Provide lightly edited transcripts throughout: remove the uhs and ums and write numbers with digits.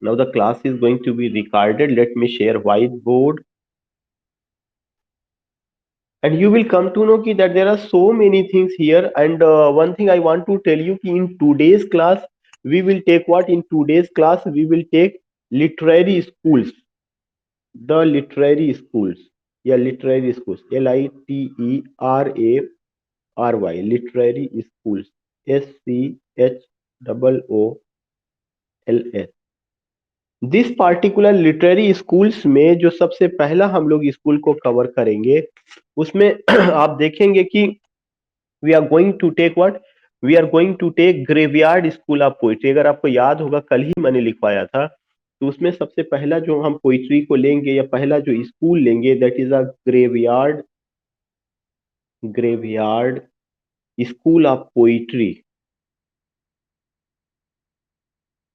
Now the class is going to be recorded. Let me share whiteboard. And you will come to know that there are so many things here. And one thing I want to tell you, in today's class we will take what? In today's class we will take literary schools. The literary schools. Yeah, literary schools. Literary, literary schools. SCHOOLS. This particular literary schools में जो सबसे पहला हम लोग school को cover करेंगे, उसमें आप देखेंगे कि we are going to take what? We are going to take graveyard school of poetry. अगर आपको याद होगा, कल ही मैंने लिखवाया था, तो उसमें सबसे पहला जो हम पोइट्री को लेंगे या पहला जो स्कूल लेंगे, that is a graveyard. Graveyard school of poetry.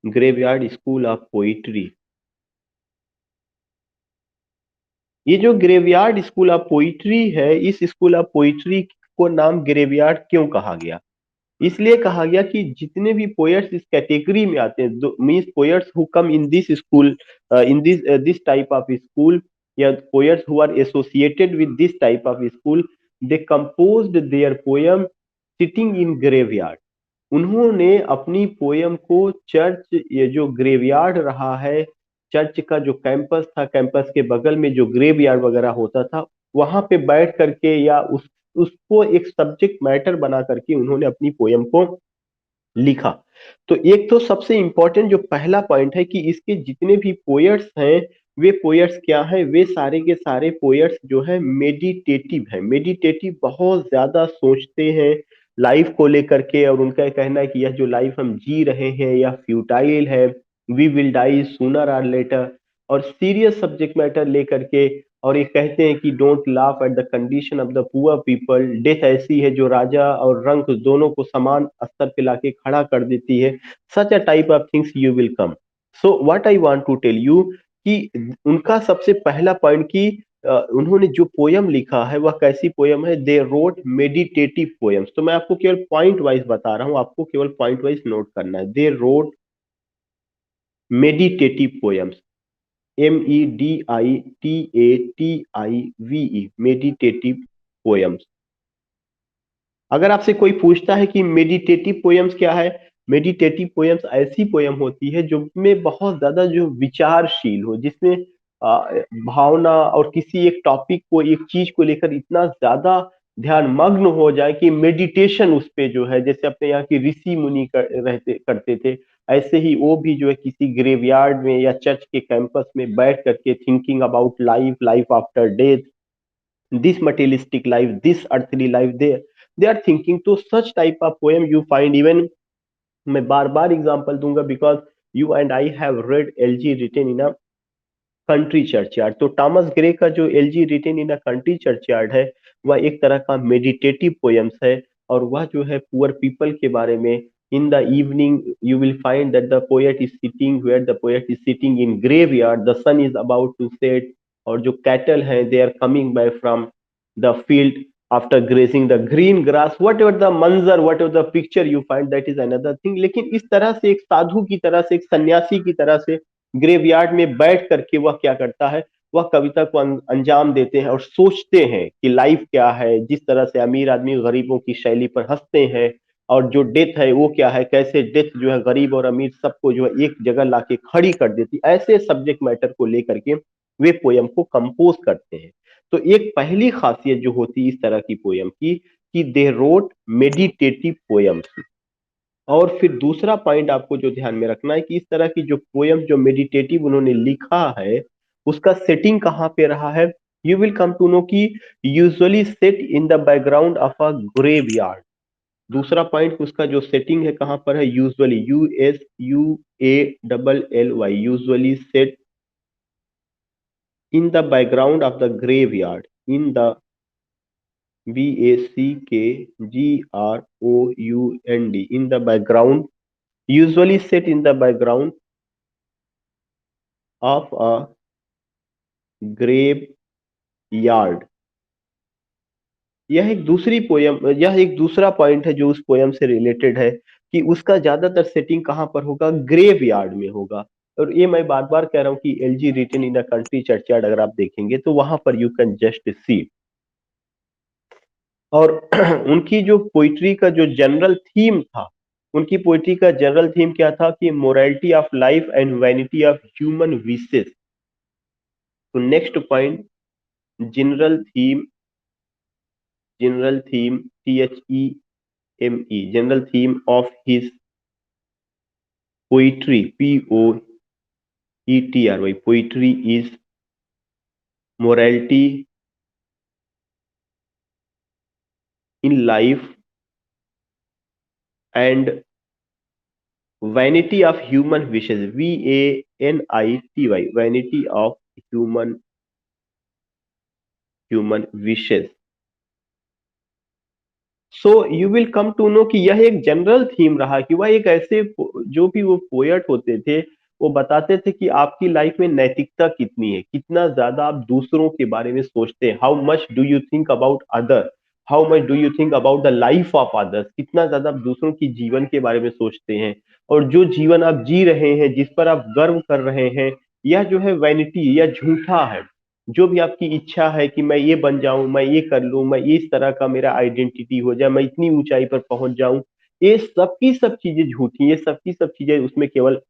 Graveyard school of poetry. ये जो ग्रेवयार्ड स्कूल ऑफ पोइट्री है, इस स्कूल ऑफ पोइट्री को नाम ग्रेवयार्ड क्यों कहा गया? इसलिए कहा गया कि जितने भी पोएट्स इस कैटेगरी में आते हैं, means poets who come in this school, in this type of school, या poets who are associated with this type of school, they composed their poem sitting in graveyard. उन्होंने अपनी पोयम को church, ये जो graveyard रहा है, church का जो कैंपस था, कैंपस के बगल में जो ग्रेवयार्ड वगैरह होता था, वहां पे बैठ करके या उसको एक सब्जेक्ट मैटर बना करके उन्होंने अपनी पोयम को लिखा। तो एक तो सबसे इंपॉर्टेंट जो पहला पॉइंट है कि इसके जितने भी पोएट्स हैं, वे पोएट्स क्या हैं? वे सारे के सारे पोएट्स जो है मेडिटेटिव है। मेडिटेटिव, बहुत ज्यादा सोचते हैं लाइफ को लेकर के, और उनका कहना है कि यह जो लाइफ हम जी रहे हैं यह फ्यूटाइल है, वी विल डाई सूनर और लेटर, और सीरियस सब्जेक्ट मैटर लेकर के। और ये कहते हैं कि don't laugh at the condition of the poor people. Death ऐसी है जो राजा और रंक दोनों को समान स्तर पे लाके खड़ा कर देती है। Such a type of things you will come. So what I want to tell you कि उनका सबसे पहला पॉइंट कि उन्होंने जो पोयम लिखा है वह कैसी पोयम है? They wrote meditative poems. तो मैं आपको केवल पॉइंट वाइज बता रहा हूं, आपको केवल पॉइंट वाइज नोट करना है। They wrote meditative poems. MEDITATIVE, meditative poems. अगर आपसे कोई पूछता है कि मेडिटेटिव पोयम्स क्या है, मेडिटेटिव पोयम्स ऐसी पोयम होती है जो में बहुत ज्यादा जो विचारशील हो, जिसमें भावना और किसी एक टॉपिक को, एक चीज को लेकर इतना ज्यादा ध्यान मग्न हो जाए कि मेडिटेशन उस पे जो है, जैसे अपने यहाँ की ऋषि मुनि करते थे, ऐसे ही वो भी जो है किसी ग्रेवयार्ड में या चर्च के कैंपस में बैठ करके thinking about life, life after death, this materialistic life, this earthly life, they are thinking. तो such type of poem you find even, मैं बार बार एग्जांपल दूंगा, because you and I have read elegy written in a country churchyard. तो Thomas Gray का जो elegy written in a country churchyard है, वह एक तरह का मेडिटेटिव पोयम्स है, और वह जो है पुअर पीपल के बारे में। In the evening you will find that the poet is sitting, where the poet is sitting in graveyard, the sun is about to set, और जो कैटल हैं they are coming by from the field after grazing the green grass. Whatever the मंजर, whatever the picture you find, that is another thing. लेकिन इस तरह से एक साधु की तरह से, एक सन्यासी की तरह से ग्रेवयार्ड में बैठ करके वह क्या करता है? वह कविता को अंजाम देते हैं और सोचते हैं कि लाइफ क्या है। जिस तरह से अमीर आदमी गरीबों की शैली पर हंसते हैं, और जो डेथ है वो क्या है, कैसे डेथ जो है गरीब और अमीर सबको जो है एक जगह लाके खड़ी कर देती, ऐसे सब्जेक्ट मैटर को लेकर के वे पोयम को कंपोज करते हैं। तो एक पहली खासियत जो होती है इस तरह की पोयम की, कि दे रोट मेडिटेटिव पोयम्स। और फिर दूसरा पॉइंट आपको जो ध्यान में रखना है कि इस तरह की जो पोयम जो मेडिटेटिव उन्होंने लिखा है, उसका सेटिंग कहाँ पे रहा है? You will come to know कि usually set in the background of a graveyard. दूसरा पॉइंट, उसका जो सेटिंग है कहाँ पर है? Usually, USUALLY, usually set in the background of the graveyard, in the BACKGROUND, in the background, usually set in the background of a graveyard। यह एक दूसरा पॉइंट है जो उस पोयम से रिलेटेड है, कि उसका ज्यादातर सेटिंग कहाँ पर होगा? ग्रेव यार्ड में होगा। और ये मैं बार बार कह रहा हूँ कि elegy written in a country churchyard अगर आप देखेंगे तो वहां पर यू कैन जस्ट सी। और उनकी जो पोइट्री का जो जनरल थीम था, उनकी पोइट्री का जनरल थीम क्या था कि morality of life and vanity of human wishes. तो next point, general theme, general theme, THEME, general theme of his poetry, POETRY, poetry is morality in life and vanity of human wishes, VANITY, vanity of human wishes. So you will come to know कि यह एक general theme रहा कि वह एक ऐसे जो भी वो पोएट होते थे वो बताते थे कि आपकी लाइफ में नैतिकता कितनी है, कितना ज्यादा आप दूसरों के बारे में सोचते हैं, how much do you think about other, how much do you think about the life of others, कितना ज्यादा आप दूसरों की जीवन के बारे में सोचते हैं, और जो जीवन आप जी रहे हैं, जिस पर आप गर्व कर रहे हैं, यह जो है वैनिटी या झूठा है। जो भी आपकी इच्छा है कि मैं ये बन जाऊं, मैं ये कर लूं, मैं इस तरह का मेरा आइडेंटिटी हो जाए, मैं इतनी ऊंचाई पर पहुंच जाऊं, ये सब की सब चीजें झूठी, ये सब की सब चीजें उसमें केवल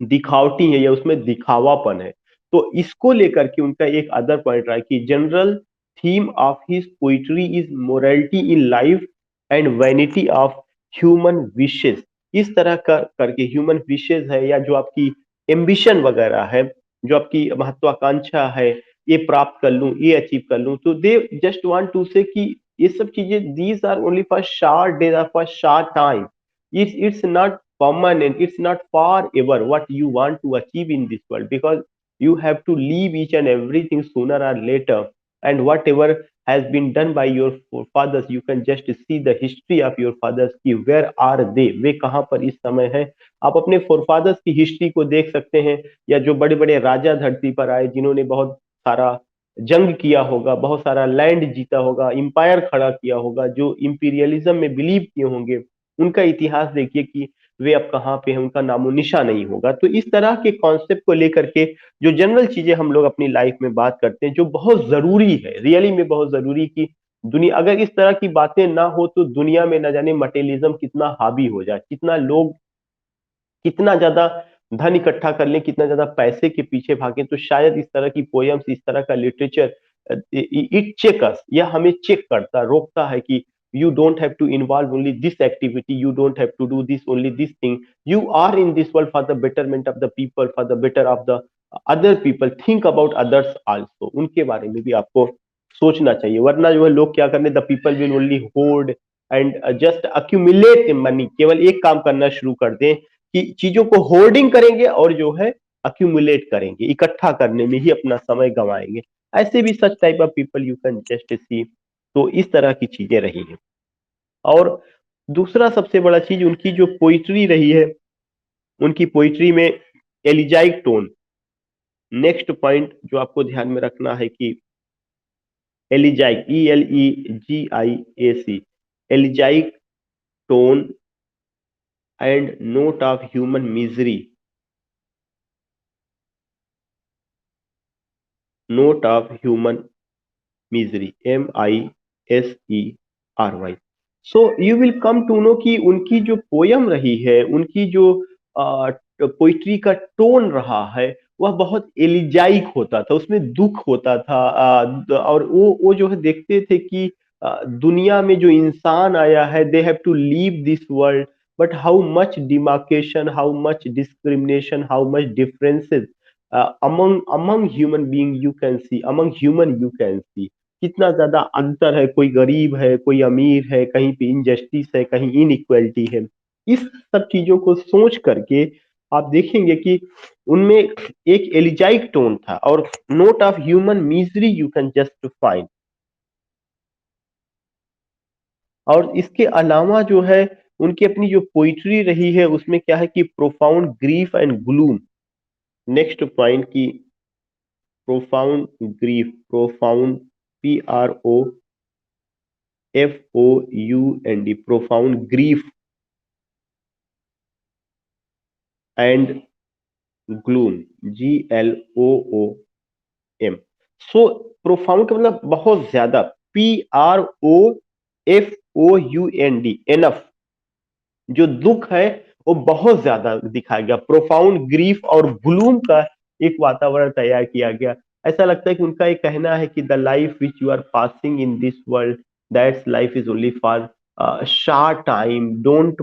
दिखावटी है या उसमें दिखावापन है। तो इसको लेकर के उनका एक अदर पॉइंट रहा है कि general theme of his poetry is morality in life and vanity of human wishes. इस तरह का करके ह्यूमन विशेस है या जो आपकी एम्बिशन वगैरह है, जो आपकी महत्वाकांक्षा है, ये प्राप्त कर लूं, ये अचीव कर लूं, तो दे जस्ट वांट टू से कि ये सब चीजें these are only for short days, are for short time, it's not permanent, it's not forever what you want to achieve in this world, because you have to leave each and everything sooner or later, and whatever has been done by your forefathers, you can just see the history of your fathers कि where are they, वे कहाँ पर इस समय है। आप अपने forefathers की history को देख सकते हैं, या जो बड़े बड़े राजा धरती पर आए जिन्होंने बहुत सारा जंग किया होगा, बहुत सारा लैंड जीता होगा, इंपायर खड़ा किया होगा, जो इंपीरियलिज्म में बिलीव किए होंगे, उनका इतिहास देखिए कि वे अब कहाँ पे हैं, उनका नामो निशा नहीं होगा। तो इस तरह के कॉन्सेप्ट को लेकर के जो जनरल चीजें हम लोग अपनी लाइफ में बात करते हैं, जो बहुत जरूरी है, रियली में बहुत जरूरी कि दुनिया अगर इस तरह की बातें ना हो तो दुनिया में न जाने मटेरियलिज्म कितना हावी हो जाए, कितना लोग कितना ज्यादा धन इकट्ठा कर लें, कितना ज्यादा पैसे के पीछे भागें। तो शायद इस तरह की पोयम्स, इस तरह का लिटरेचर, इट चेक अस, यह हमें चेक करता, रोकता है कि you don't have to involve only this activity, you don't have to do this only this thing, you are in this world for the betterment of the people, for the better of the other people, think about others also, उनके बारे में भी आपको सोचना चाहिए। वरना जो है लोग क्या करने, the people will only horde and just accumulate money, केवल एक काम करना शुरू कर दें कि चीजों को होर्डिंग करेंगे और जो है अक्यूमुलेट करेंगे, इकट्ठा करने में ही अपना समय गंवाएंगे। ऐसे भी such type of people you can just see. तो इस तरह की चीजें रही हैं। और दूसरा सबसे बड़ा चीज उनकी जो पोइट्री रही है, उनकी पोइट्री में एलिजाइक टोन, नेक्स्ट पॉइंट जो आपको ध्यान में रखना है कि elegiac, ELEGIAC, elegiac tone and note of human misery, note of human misery, MISERY। So you will come to know कि उनकी जो पोयम रही है, उनकी जो पोइट्री का टोन रहा है, वह बहुत एलिजाइक होता था, उसमें दुख होता था। और वो जो है देखते थे कि दुनिया में जो इंसान आया है, they have to leave this world, but how much demarcation, how much discrimination, how much differences among human being you can see, among human you can see, कितना ज्यादा अंतर है, कोई गरीब है, कोई अमीर है, कहीं पे इनजस्टिस है, कहीं इनइक्वालिटी है। इस सब चीजों को सोच करके आप देखेंगे कि उनमें एक एलिजाइक टोन था, और note of human misery you can just find. और इसके अलावा जो है उनकी अपनी जो पोइट्री रही है उसमें क्या है कि profound grief and gloom, next point की profound grief, profound, PROFOUND, profound grief and gloom, GLOOM। So profound का मतलब बहुत ज्यादा, PROFOUND, एनफ। जो दुख है वो बहुत ज्यादा दिखाया गया, प्रोफाउंड ग्रीफ और ग्लूम का एक वातावरण तैयार किया गया। ऐसा लगता है कि उनका एक कहना है कि the life which you are passing in this world, that's life is only for short time. Don't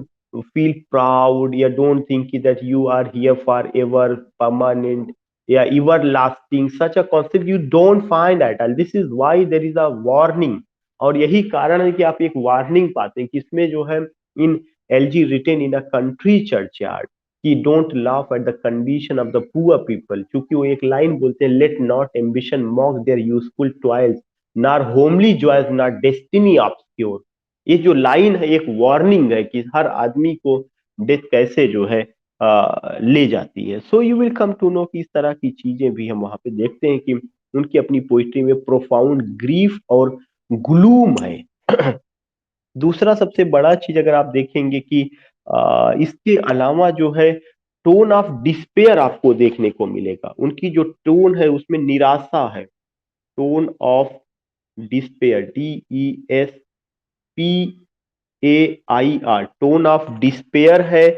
feel proud, या don't think that you are here forever, permanent, या everlasting. Such a concept you don't find at all. This is why there is a warning. और यही कारण है कि आप एक warning पाते हैं कि इसमें जो है, in LG written in a country churchyard कि don't laugh at the condition of the poor people. क्योंकि वो एक लाइन बोलते हैं, let not ambition mock their useful toils, nor homely joys, nor destiny obscure. ये जो लाइन है एक वार्निंग है कि हर आदमी को डेथ कैसे जो है ले जाती है। So you will come to know कि इस तरह की चीजें भी हम वहां पे देखते हैं कि उनकी अपनी पोइट्री में प्रोफाउंड ग्रीफ और ग्लूम है। दूसरा सबसे बड़ा चीज अगर आप देखेंगे कि इसके अलावा जो है टोन ऑफ डिस्पेयर आपको देखने को मिलेगा। उनकी जो टोन है उसमें निराशा है, tone of despair, DESPAIR, tone of despair है।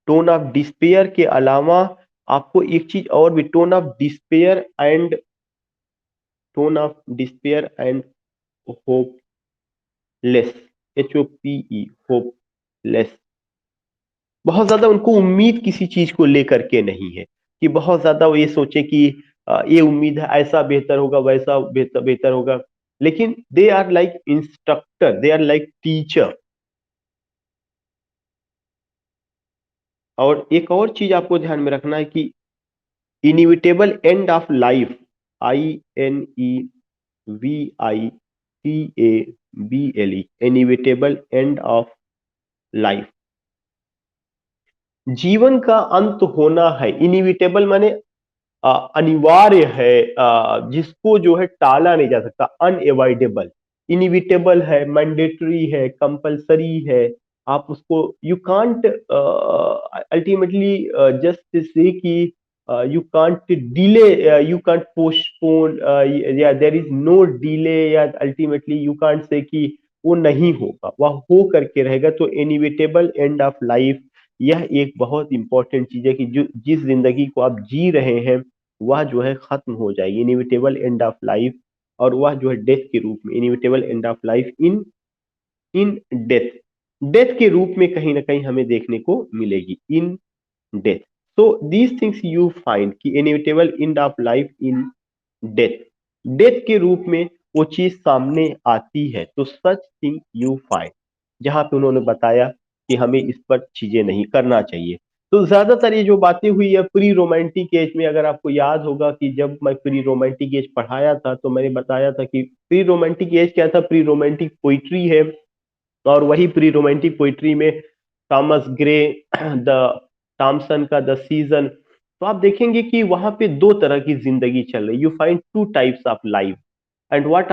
टोन ऑफ डिस्पेयर के अलावा आपको एक चीज और भी, tone of despair and, tone of despair and hopeless, HOPE, hopeless. बहुत ज्यादा उनको उम्मीद किसी चीज को लेकर के नहीं है कि बहुत ज्यादा वो ये सोचे कि ये उम्मीद है ऐसा बेहतर होगा, वैसा बेहतर बेहतर होगा। लेकिन they are like instructor, they are like teacher. और एक और चीज आपको ध्यान में रखना है कि inevitable end of life, INEVITABLE, inevitable end of life, जीवन का अंत होना है। इनिविटेबल माने अनिवार्य है, जिसको जो है टाला नहीं जा सकता, अनएवॉइडेबल। इनिविटेबल है, मैंडेटरी है, कंपलसरी है। आप उसको you can't ultimately just say कि you can't delay, you can't postpone, या देयर इज नो डिले, या अल्टीमेटली यू कांट से कि वो नहीं होगा, वह हो करके रहेगा। तो इनिविटेबल एंड ऑफ लाइफ, यह एक बहुत इंपॉर्टेंट चीज है कि जो जिस जिंदगी को आप जी रहे हैं वह जो है खत्म हो जाएगी, इनिविटेबल एंड ऑफ लाइफ। और वह जो है डेथ के रूप में, inevitable end of life in in death, death के रूप में कहीं ना कहीं हमें देखने को मिलेगी, in death. So these things you find कि inevitable end of life in death, death के रूप में वो चीज सामने आती है। तो सच थिंग यू फाइंड, जहां पे उन्होंने बताया कि हमें इस पर चीजें नहीं करना चाहिए। तो ज्यादातर ये जो बातें हुई है प्री रोमांटिक एज में, अगर आपको याद होगा कि जब मैं प्री रोमांटिक एज पढ़ाया था तो मैंने बताया था कि प्री रोमांटिक एज क्या था, प्री रोमांटिक पोइट्री है। और वही प्री रोमांटिक पोइट्री में थॉमस ग्रे, द थॉमसन का द सीजन, तो आप देखेंगे कि वहां पे दो तरह की जिंदगी चल रही, you find two types of life. And what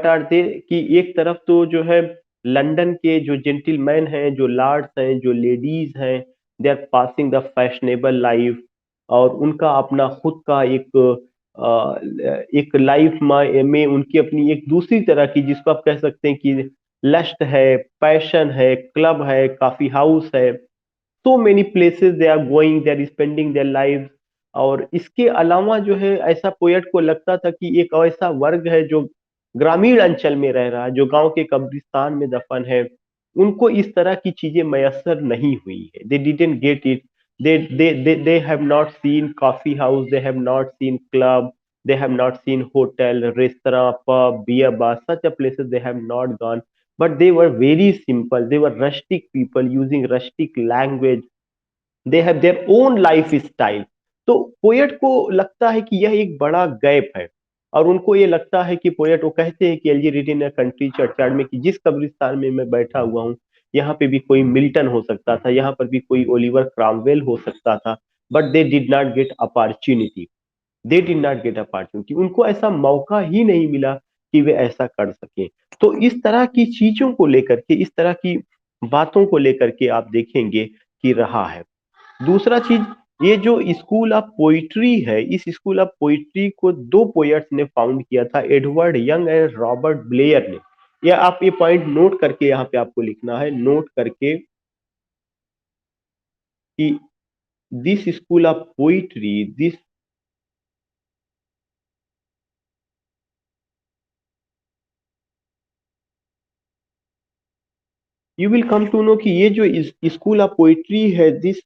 are they कि एक तरफ तो जो है लंदन के जो जेंटिलमैन हैं, जो लॉर्ड्स हैं, जो लेडीज हैं, they are passing the fashionable life. और उनका अपना खुद का एक लाइफ में उनकी अपनी एक दूसरी तरह की, जिसको आप कह सकते हैं कि लस्ट है, पैशन है, क्लब है, काफी हाउस है। So many places they are going, they are spending their life. और इसके अलावा जो है ऐसा पोएट को लगता था कि एक ऐसा वर्ग है जो ग्रामीण अंचल में रह रहा है, जो गांव के कब्रिस्तान में दफन है, उनको इस तरह की चीजें मयसर नहीं हुई है, they didn't get it. They have not seen coffee house, they have not seen club, they have not seen hotel, restaurant, pub, beer bar, such a places they have not gone. But they were very simple, they were rustic people using rustic language, they have their own life style. तो poet को लगता है कि यह एक बड़ा gap है। और उनको ये लगता है कि पोएट, वो कहते हैं कि elegy read in country churchyard में कि जिस कब्रिस्तान में मैं बैठा हुआ हूँ यहाँ पे भी कोई मिल्टन हो सकता था, यहाँ पर भी कोई ओलिवर क्रामवेल हो सकता था। But they did not get opportunity, they did not get opportunity, उनको ऐसा मौका ही नहीं मिला कि वे ऐसा कर सके। तो इस तरह की चीजों को लेकर के, इस तरह की बातों को लेकर के आप देखेंगे कि रहा है। दूसरा चीज ये जो स्कूल ऑफ पोइट्री है, इस स्कूल ऑफ पोइट्री को दो पोएट्स ने फाउंड किया था, Edward young and Robert Blair ने। या आप ये पॉइंट नोट करके यहाँ पे आपको लिखना है, नोट करके कि this school of poetry, this you will come to know कि ये जो स्कूल ऑफ पोइट्री है, दिस